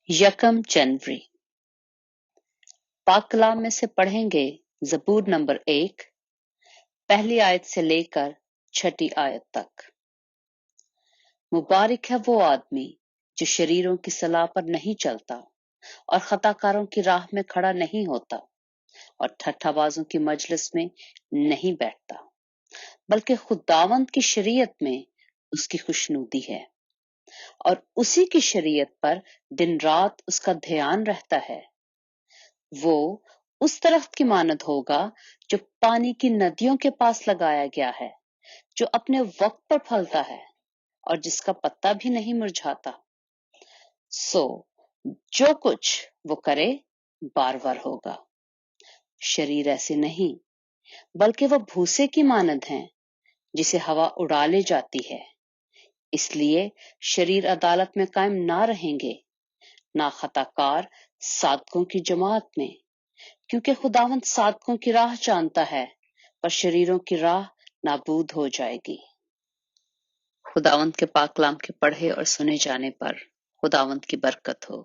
یکم جنوری پاک کلام میں سے پڑھیں گے زبور نمبر 1 پہلی آیت سے لے کر 6 آیت تک۔ مبارک ہے وہ آدمی جو شریروں کی صلاح پر نہیں چلتا اور خطا کاروں کی راہ میں کھڑا نہیں ہوتا اور ٹھٹھا بازوں کی مجلس میں نہیں بیٹھتا، بلکہ خداوند کی شریعت میں اس کی خوشنودی ہے اور اسی کی شریعت پر دن رات اس کا دھیان رہتا ہے۔ وہ اس درخت کی مانند ہوگا جو پانی کی ندیوں کے پاس لگایا گیا ہے، جو اپنے وقت پر پھلتا ہے اور جس کا پتا بھی نہیں مرجھاتا۔ سو جو کچھ وہ کرے بار ہوگا۔ شریر ایسے نہیں، بلکہ وہ بھوسے کی مانند ہیں جسے ہوا اڑا لے جاتی ہے۔ اس لیے شریر عدالت میں قائم نہ رہیں گے، نہ خطا کار صادقوں کی جماعت میں، کیونکہ خداوند صادقوں کی راہ جانتا ہے پر شریروں کی راہ نابود ہو جائے گی۔ خداوند کے پاک کلام کے پڑھے اور سنے جانے پر خداوند کی برکت ہو۔